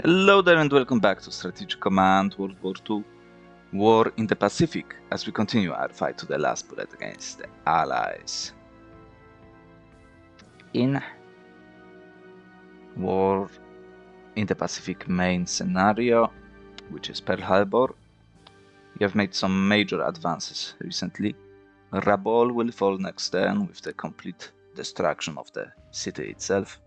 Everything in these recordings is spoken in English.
Hello there and welcome back to Strategic Command World War II War in the Pacific as we continue our fight to the last bullet against the Allies. In War in the Pacific main scenario, which is Pearl Harbor, we have made some major advances recently. Rabaul will fall next turn with the complete destruction of the city itself.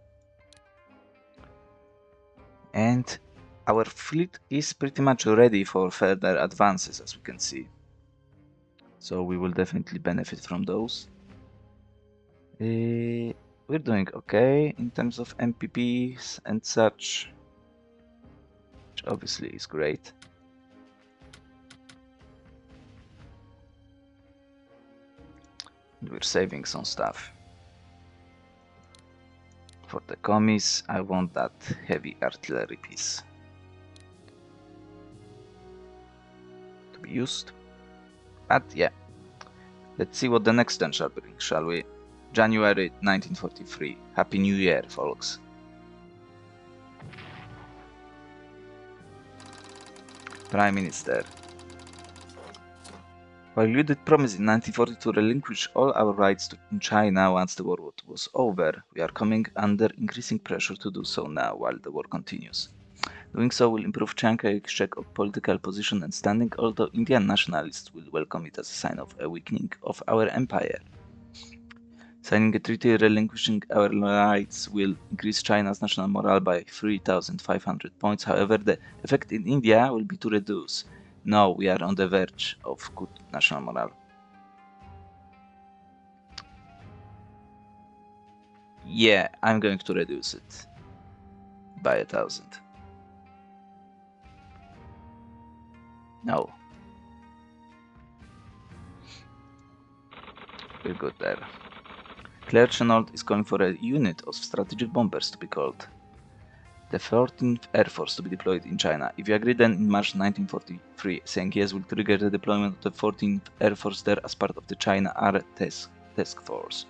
And our fleet is pretty much ready for further advances, as we can see. So we will definitely benefit from those. We're doing okay in terms of MPPs and such, which obviously is great. And we're saving some stuff. For the commies, I want that heavy artillery piece to be used. But yeah, let's see what the next turn shall bring, shall we? January 1943. Happy New Year, folks. Prime Minister. While you did promise in 1940 to relinquish all our rights in China once the war was over, we are coming under increasing pressure to do so now while the war continues. Doing so will improve Chiang Kai-shek's political position and standing, although Indian nationalists will welcome it as a sign of a weakening of our empire. Signing a treaty relinquishing our rights will increase China's national morale by 3,500 points. However, the effect in India will be to reduce. No, we are on the verge of good national morale. Yeah, I'm going to reduce it by 1,000. No. We're good there. Claire Chenault is calling for a unit of strategic bombers to be called the 14th Air Force to be deployed in China. If you agree, then in March 1943, saying yes will trigger the deployment of the 14th Air Force there as part of the China Air Task Force.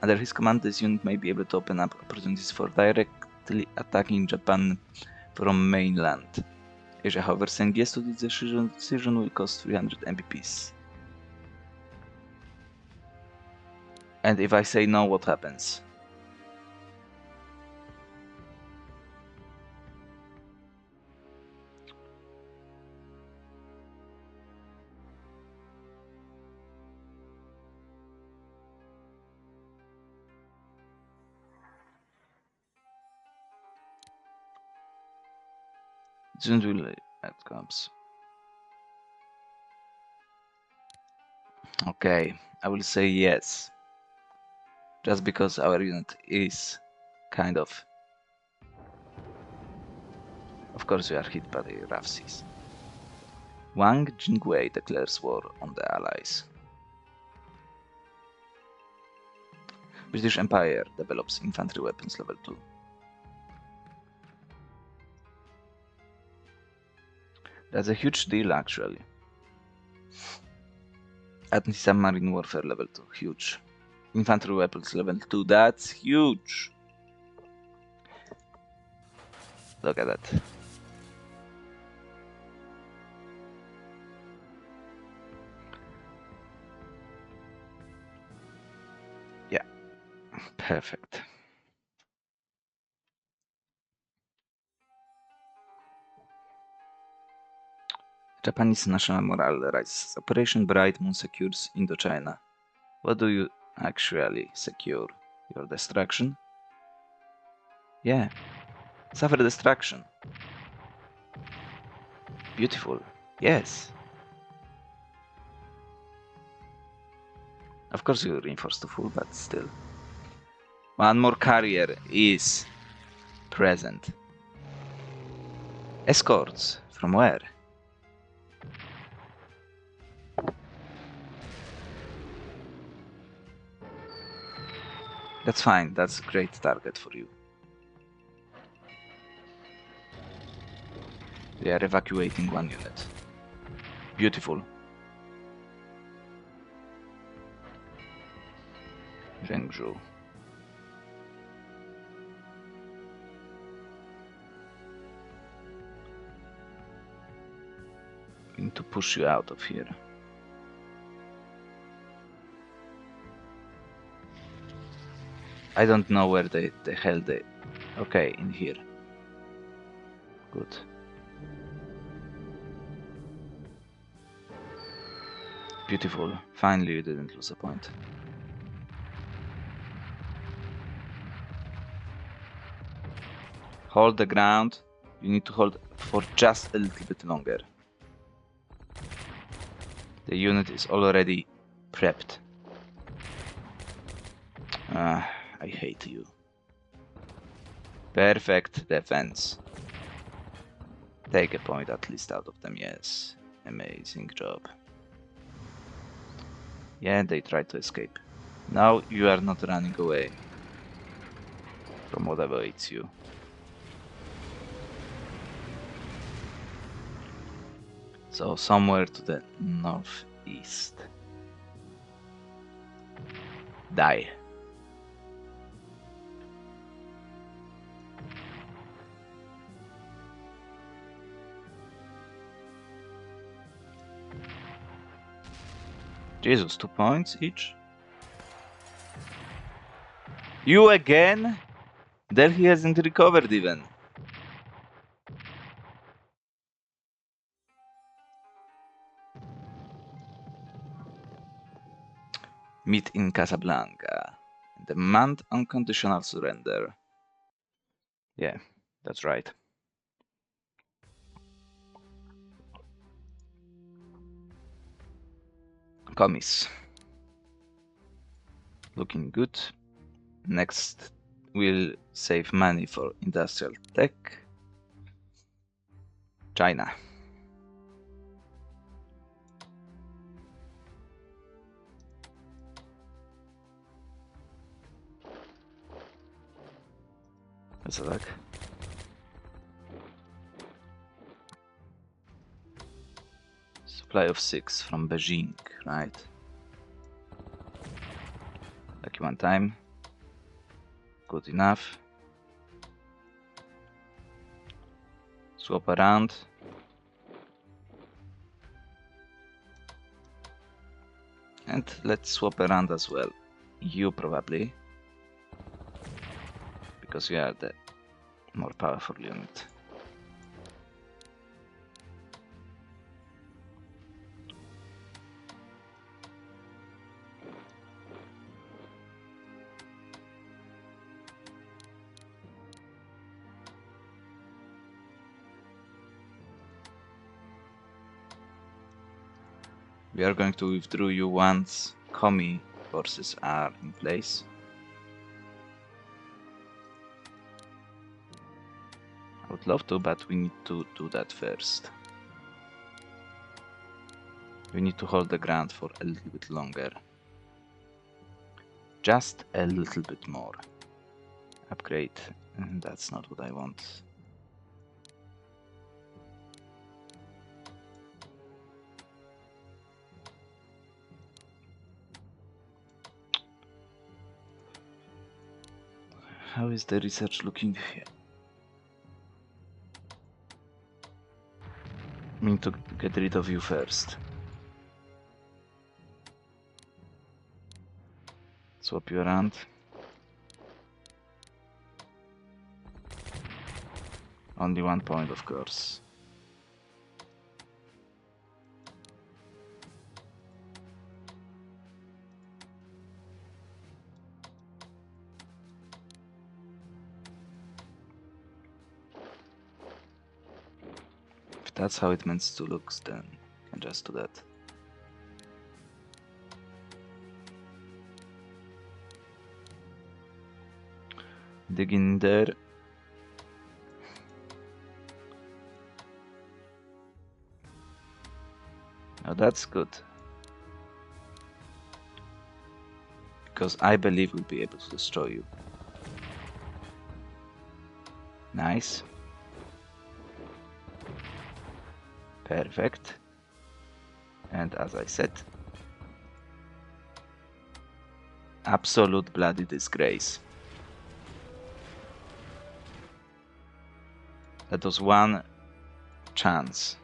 Under his command, this unit may be able to open up opportunities for directly attacking Japan from mainland Asia. However, saying yes to this decision will cost 300 MPPs. And if I say no, what happens? Generally, outcomes. Okay, I will say yes. Just because our unit is kind of... Of course we are hit by the rough seas. Wang Jingwei declares war on the Allies. British Empire develops infantry weapons level 2. That's a huge deal actually. Anti-submarine warfare level 2, huge. Infantry weapons level 2, that's huge. Look at that. Yeah, perfect. Japanese national morale rises. Operation Bright Moon secures Indochina. What do you actually secure? Your destruction? Yeah. Suffer destruction. Beautiful. Yes. Of course you reinforce to full, but still. One more carrier is present. Escorts. From where? That's fine. That's a great target for you. We are evacuating one unit. Beautiful. Zhengzhou. We need to push you out of here. I don't know where the hell they... Okay, in here. Good. Beautiful. Finally you didn't lose a point. Hold the ground. You need to hold for just a little bit longer. The unit is already prepped. I hate you. Perfect defense. Take a point at least out of them, yes. Amazing job. Yeah, they tried to escape. Now you are not running away from what awaits you. So somewhere to the northeast. Die. Jesus, 2 points each? You again? Delhi hasn't recovered even. Meet in Casablanca. Demand unconditional surrender. Yeah, that's right. Commies. Looking good. Next, we'll save money for industrial tech. China. Let's attack. Supply of 6 from Beijing, right? Lucky one time. Good enough. Swap around. And let's swap around as well. You probably. Because you are the more powerful unit. We are going to withdraw you once commie forces are in place. I would love to, but we need to do that first. We need to hold the ground for a little bit longer. Just a little bit more. Upgrade. That's not what I want. How is the research looking here? I need to get rid of you first. Swap you around. Only 1 point, of course. If that's how it meant to look, then I can just do that. Dig in there. Now that's good. Because I believe we'll be able to destroy you. Nice. Perfect. And as I said, absolute bloody disgrace. That was one chance.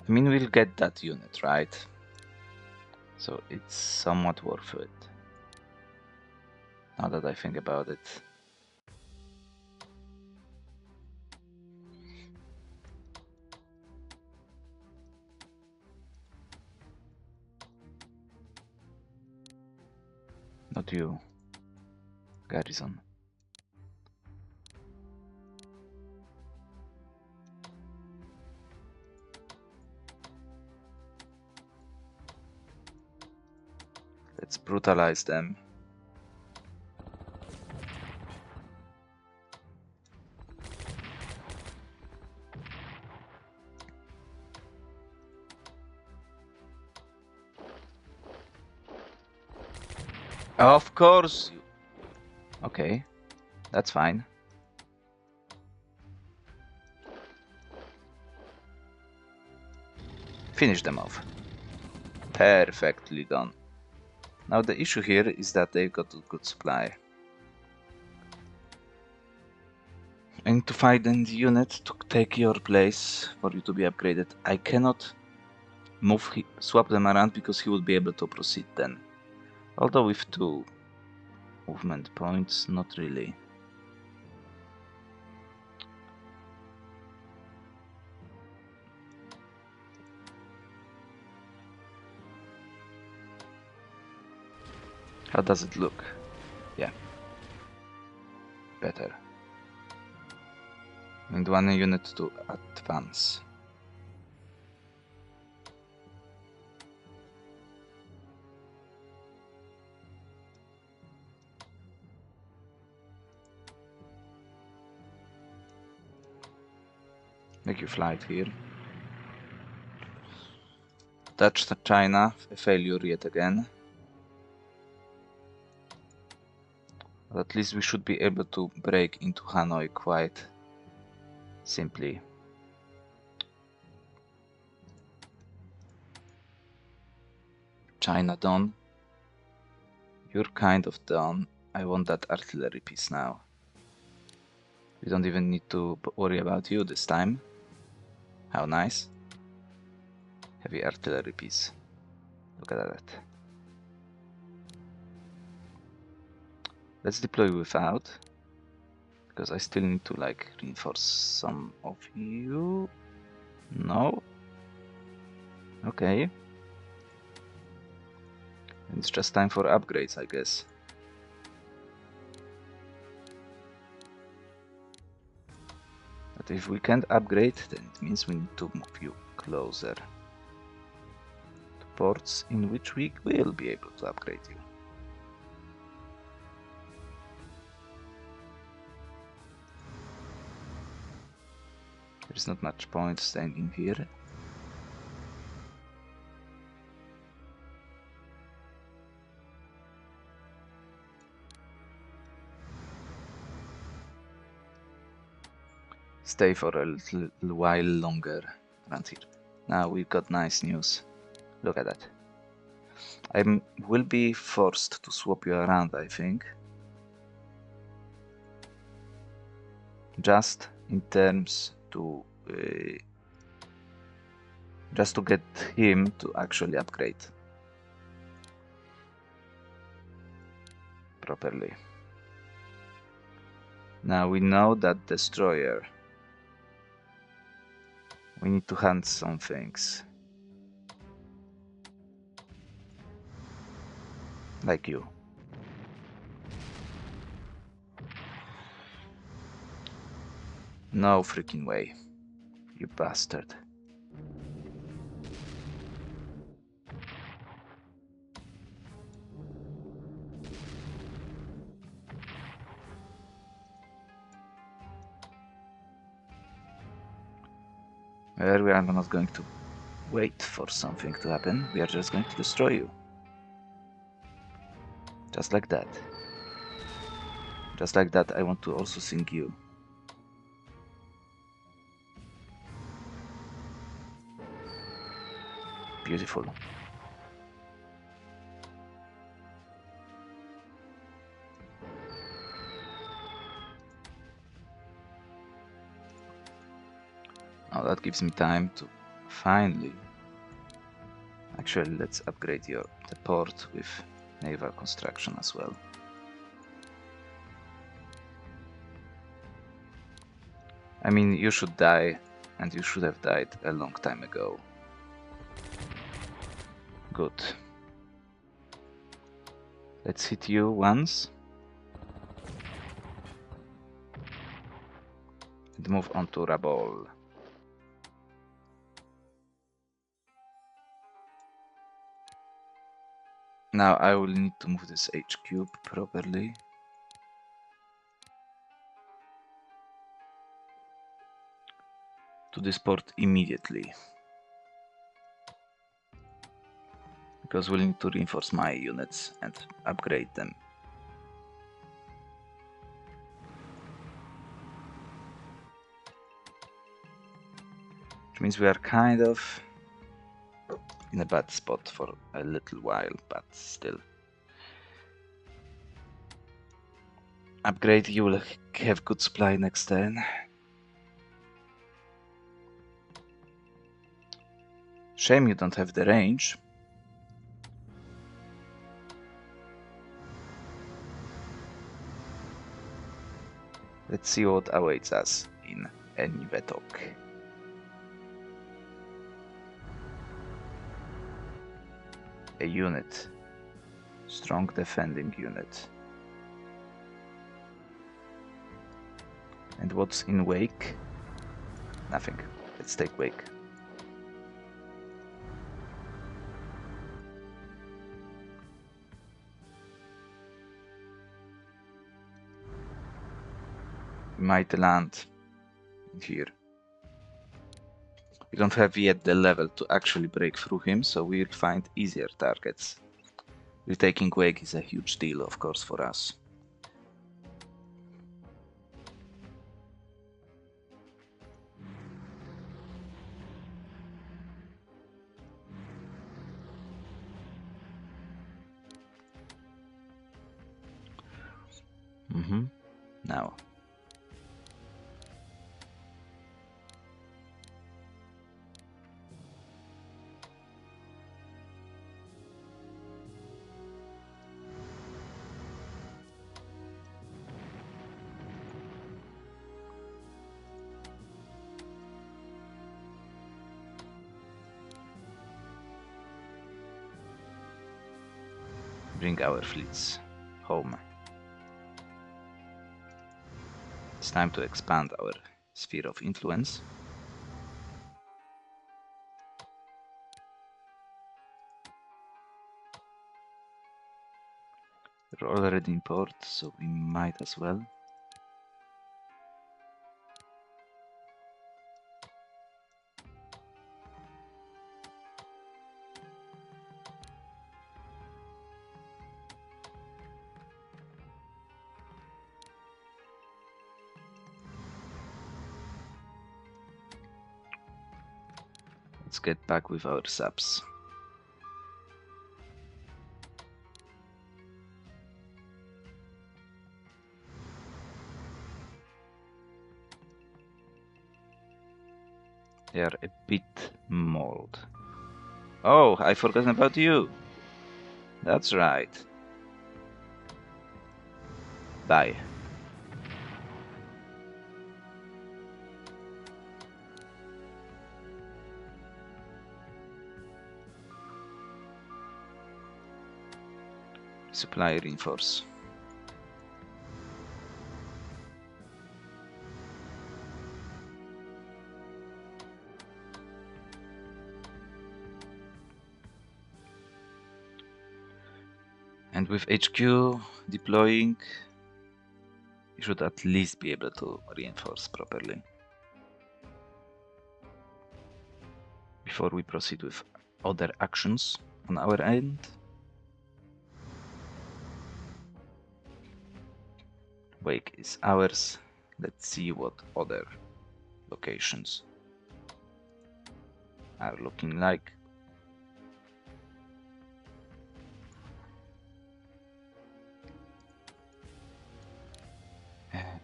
I mean, we'll get that unit, right? So it's somewhat worth it. Now that I think about it. Not you, Garrison. Let's brutalize them. Of course. Okay, that's fine. Finish them off. Perfectly done. Now the issue here is that they've got a good supply. I need to find the unit to take your place for you to be upgraded. I cannot swap them around because he would be able to proceed then. Although with 2 movement points, not really. How does it look? Yeah. Better. And 1 unit to advance. Make you flight here. Touch China, a failure yet again. But at least we should be able to break into Hanoi quite simply. China done. You're kind of done. I want that artillery piece now. We don't even need to worry about you this time. How nice. Heavy artillery piece. Look at that. Let's deploy without. Because I still need to like reinforce some of you. No. Okay. It's just time for upgrades, I guess. But if we can't upgrade, then it means we need to move you closer to ports in which we will be able to upgrade you. There's not much point staying in here. Stay for a little while longer around here. Now we've got nice news. Look at that. I will be forced to swap you around, I think. Just in terms to just to get him to actually upgrade properly. Now we know that destroyer. We need to hunt some things. Like you. No freaking way. You bastard. Well, we are not going to wait for something to happen. We are just going to destroy you. Just like that. Just like that, I want to also sink you. Beautiful. Now that gives me time to finally. Actually, let's upgrade the port with naval construction as well. I mean, you should die, and you should have died a long time ago. Good. Let's hit you once. And move on to Rabol. Now I will need to move this HQ properly. To this port immediately. Because we'll need to reinforce my units and upgrade them. Which means we are kind of in a bad spot for a little while, but still. Upgrade, you will have good supply next turn. Shame you don't have the range. Let's see what awaits us in Enivetok. A unit. Strong defending unit. And what's in Wake? Nothing. Let's take Wake. We might land here. We don't have yet the level to actually break through him, so we'll find easier targets. Retaking Wake is a huge deal, of course, for us. Now. Bring our fleets home. It's time to expand our sphere of influence. We're already in port, so we might as well. Let's get back with our subs. They are a bit mauled. Oh, I forgot about you. That's right. Bye. Supply reinforce. And with HQ deploying, you should at least be able to reinforce properly. Before we proceed with other actions on our end. Wake is ours. Let's see what other locations are looking like.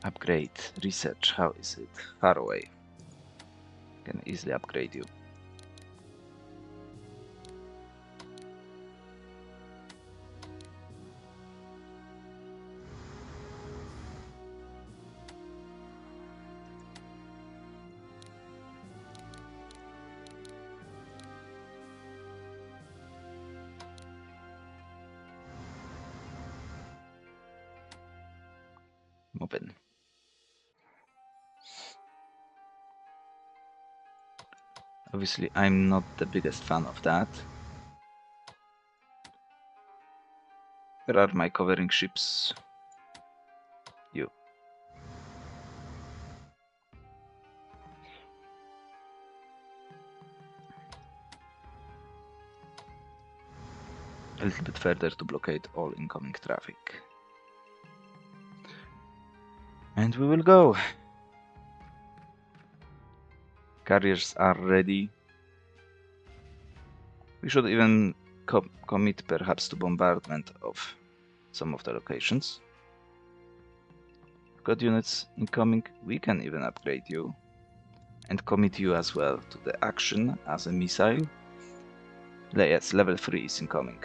Upgrade, research, how is it? Far away. Can easily upgrade you. open. Obviously, I'm not the biggest fan of that. Where are my covering ships? You. A little bit further to blockade all incoming traffic. And we will go. Carriers are ready. We should even commit perhaps to bombardment of some of the locations. We've got units incoming. We can even upgrade you and commit you as well to the action as a missile. Yes, level 3 is incoming.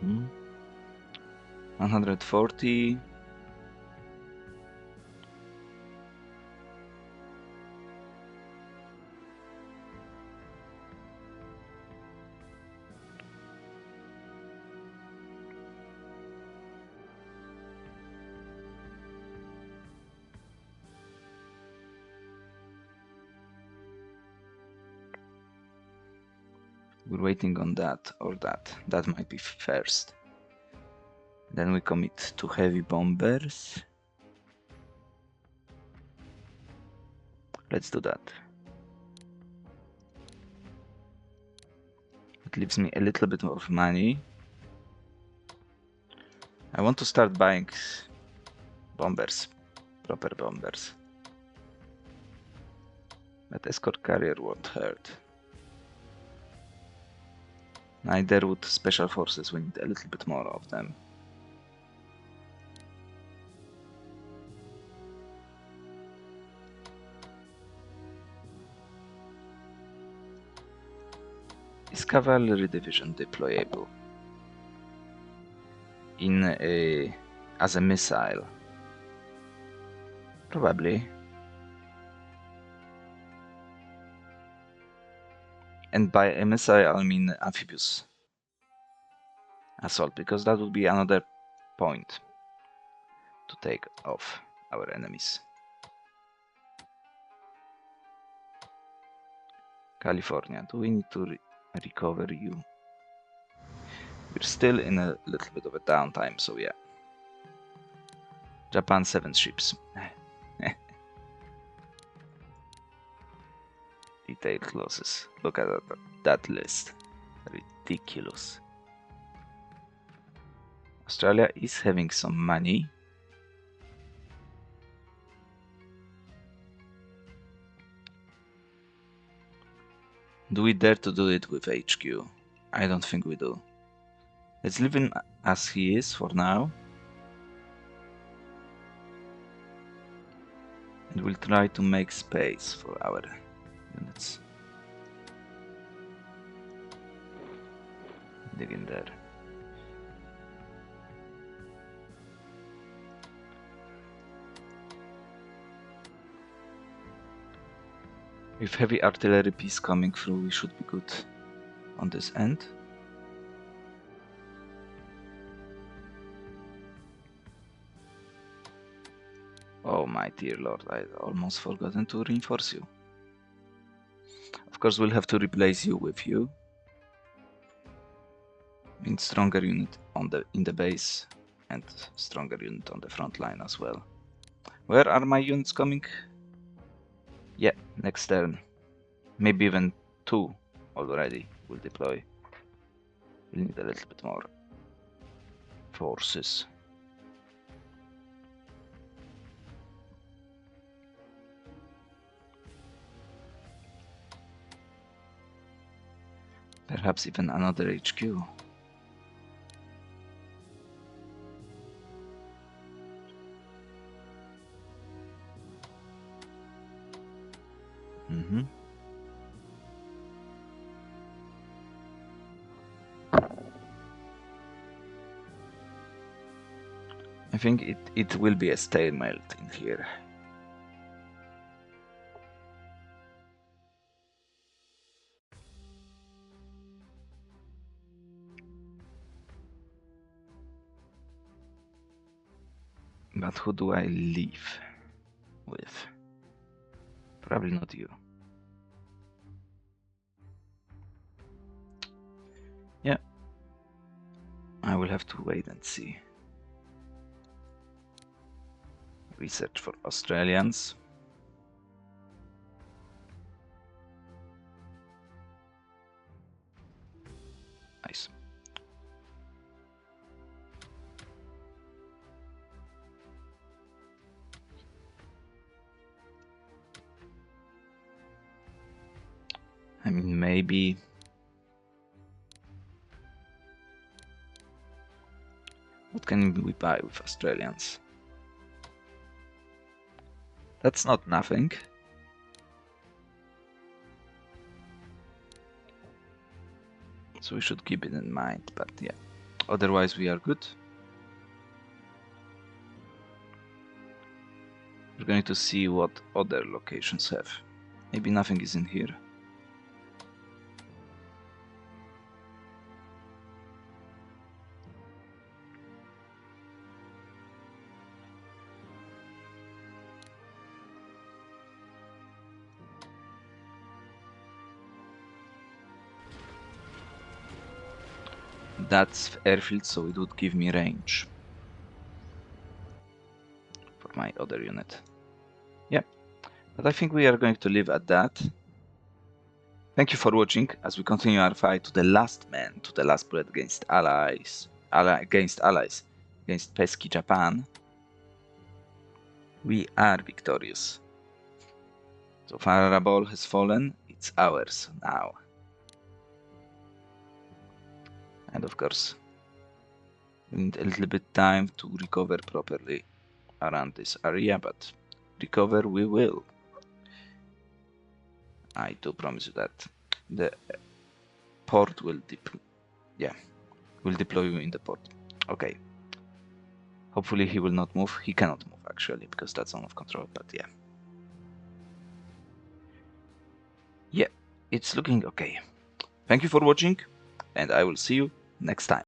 Mm-hmm. 140. We're waiting on that or that. That might be first. Then we commit to heavy bombers. Let's do that. It leaves me a little bit of money. I want to start buying bombers, proper bombers. But escort carrier won't hurt. Neither would special forces, we need a little bit more of them. Is cavalry division deployable in as a missile? Probably. And by a missile I mean amphibious assault, because that would be another point to take off our enemies. California, do we need to recover you? We're still in a little bit of a downtime, so yeah. Japan, 7 ships. Detailed losses. Look at that list. Ridiculous. Australia is having some money. Do we dare to do it with HQ? I don't think we do. Let's leave him as he is for now. And we'll try to make space for our units. Dig in there. With heavy artillery piece coming through, we should be good on this end. Oh my dear lord, I'd almost forgotten to reinforce you. Of course, we'll have to replace you with you. Means stronger unit in the base and stronger unit on the front line as well. Where are my units coming? Yeah, next turn. Maybe even 2 already will deploy. We'll need a little bit more forces. Perhaps even another HQ. I think it will be a stalemate in here. But who do I leave with? Probably not you. Yeah. I will have to wait and see. Research for Australians. Nice. I mean, maybe... What can we buy with Australians? That's not nothing. So we should keep it in mind, but yeah. Otherwise we are good. We're going to see what other locations have. Maybe nothing is in here. That's airfield, so it would give me range for my other unit. Yeah, but I think we are going to leave at that. Thank you for watching as we continue our fight to the last man, to the last bullet against allies, against pesky Japan. We are victorious. So Faraball has fallen, it's ours now. And of course, we need a little bit time to recover properly around this area, but recover we will. I do promise you that the port will deploy. Yeah, will deploy you in the port. Okay. Hopefully he will not move. He cannot move actually because that's out of control. But yeah. Yeah, it's looking okay. Thank you for watching, and I will see you next time.